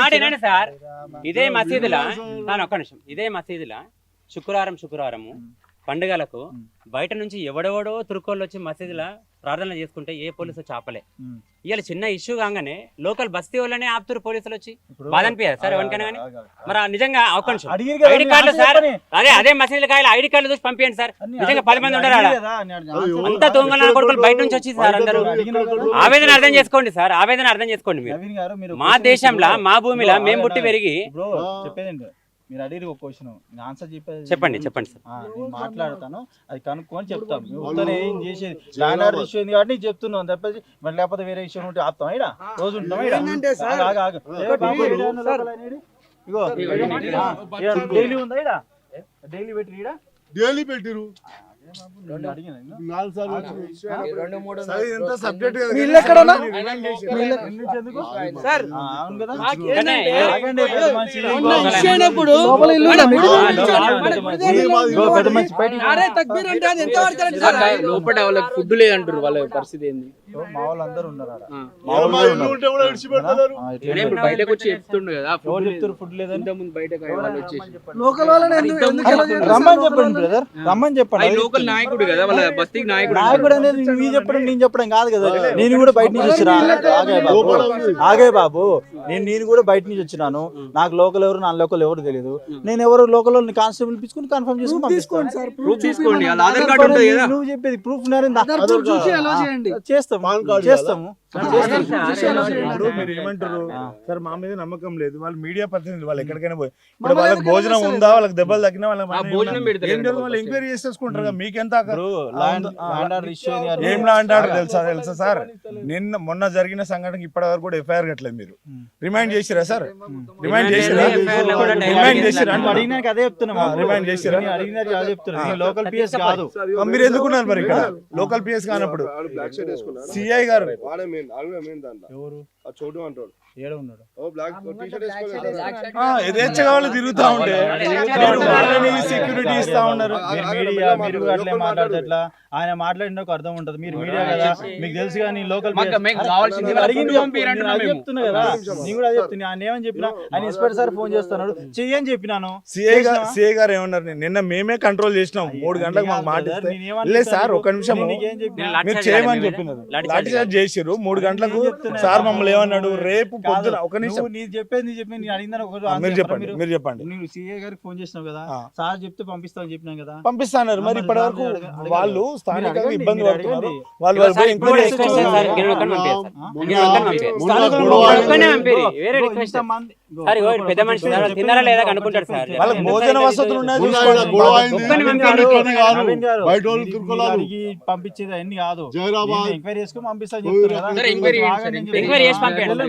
మాట వినండి సార్. ఇదే మసీదులా ఒక్క నిమిషం, ఇదే మసీదులా శుక్రవారము పండుగలకు బయట నుంచి ఎవడెవడో తురుకోళ్ళు వచ్చి మసీదులా ప్రార్థన చేసుకుంటే ఏ పోలీసు చాపలే. ఇవాళ చిన్న ఇష్యూ కాగానే లోకల్ బస్తీ వాళ్ళనే ఆపుతారు పోలీసులు వచ్చి. బాధ అనిపించారు సార్ ఎవరికైనా కానీ? మరి నిజంగా ఒక నిమిషం, ఐడి కార్డులు సార్, అదే మసీదుల కాయలు ఐడి కార్డులు చూసి పంపించండి సార్. నిజంగా 10 మంది ఉండరు అంతా దొంగల కొడుకులు బయట నుంచి వచ్చి సార్. అందరూ ఆవేదన అర్థం చేసుకోండి సార్, ఆవేదన అర్థం చేసుకోండి మీరు. మా దేశంలో మా భూమిలో మేము పుట్టి పెరిగి మీరు అడిగి ఒక క్వశ్చన్ ఆన్సర్ చెప్పండి సార్. నేను మాట్లాడతాను, అది కనుక్కొని చెప్తాను. ఏం చేసేది ల్యాండ్ ఆర్డర్ ఇష్యూ అయింది కాబట్టి నీకు చెప్తున్నాను తప్పేసి మరి లేకపోతే వేరే విషయం ఉంటే ఆపుతాం. ఇక్కడ రోజు ఉంటాం. డైలీ ఉందా? ఇక్కడ డైలీ పెట్టిరు, ఇక్కడ డైలీ పెట్టిరు. లోపల వాళ్ళకి ఫుడ్ లేదంటారు, వాళ్ళ పరిస్థితి ఏంది? మా వాళ్ళందరూ ఉన్నారు బయటకు వచ్చి చెప్తుండే కదా ఫుడ్ లేదని. బయటకు రమ్మని చెప్పండి బ్రదర్, రమ్మని చెప్పండి. లోకల్ నాయకుడు కదా, వాళ్ళ బస్తీకి నాయకుడు. నాయకుడు అనేది మీరు చెప్పడం నేను చెప్పడం కాదు కదా. నేను కూడా బయట నుంచి వచ్చినా. ఆగే బాబు, నేను కూడా బయట నుంచి వచ్చినాను. నాకు లోకల్ ఎవరు నా లోకల్ ఎవరు తెలియదు. నేను ఎవరు లోకల్ కానిస్టేబుల్ పిలుచుకుని కన్ఫర్మ్ చేసుకుని నువ్వు చెప్పేది ప్రూఫ్ చేస్తాము. మీరు ఏమంటారు సార్? మా మీద నమ్మకం లేదు. వాళ్ళు మీడియా ప్రతినిధులు, వాళ్ళు ఎక్కడికైనా పోయి ఇప్పుడు వాళ్ళకి భోజనం ఉందా, వాళ్ళకి దెబ్బలు తగ్గినా వాళ్ళకి వాళ్ళు ఎంక్వైరీ చేసేసుకుంటారు. మీకెంత ఏం అంటాడు తెలుసా సార్? మొన్న జరిగిన సంఘటనకి ఇప్పటి వరకు కూడా ఎఫ్ఐఆర్ కట్టలేదు. మీరు రిమైండ్ చేసిరా సార్? రిమైండ్ చేసిరా? అదే చెప్తున్నా. రిమైండ్ చేసిరా? లోకల్ పిఎస్ కాదు. మీరు ఎందుకున్నారు మరి ఇక్కడ లోకల్ పిఎస్ కానప్పుడు? సిఐ గారు యథేచ్ఛగా వాళ్ళు తిరుగుతా ఉంటే సెక్యూరిటీ ఇస్తా ఉన్నారు. ఆయన మాట్లాడిన ఒక అర్థం ఉంటది. మీరు మీడియా కదా, మీకు తెలుసు కానీ లోకల్ చెప్తున్నా కదా. నేను కూడా చెప్తున్నా. ఆయన ఏమని చెప్పినా, ఆయన ఇన్స్పెక్టర్ సార్ ఫోన్ చేస్తున్నాడు, చెయ్యని చెప్పినాను. సిఐ గారు ఏమన్నారు? నిన్న మేమే కంట్రోల్ చేసినాం 3 గంటలకు మాకు మాట లేదు సార్. ఒక నిమిషం, మీరు చేయమని చెప్పినారు, లాఠీ చార్జ్ చేసిర్రు 3 గంటలకు. సార్ మమ్మల్ని ఏమన్నాడు? రేపు పొద్దున ఒక నిమిషం మీరు చెప్పేది నేను అడిగిన మీరు చెప్పండి. నువ్వు సిఐ గారికి ఫోన్ చేసినావు కదా, సార్ చెప్తే పంపిస్తామని చెప్పినాం కదా. పంపిస్తాను. మరి ఇప్పటి వరకు వాళ్ళు స్థానికంగా ఇబ్బంది పడుతున్నారు. పెద్ద మనిషి తిన్నారా లేదా అనుకుంటారు సార్. వాళ్ళకి భోజన వసతులు పంపించేది అన్ని కాదు. ఎంక్వైరీ చేసుకుని పంపిస్తా చెప్తారు కదా. ఎంక్వైరీ చేసి పంపించండి.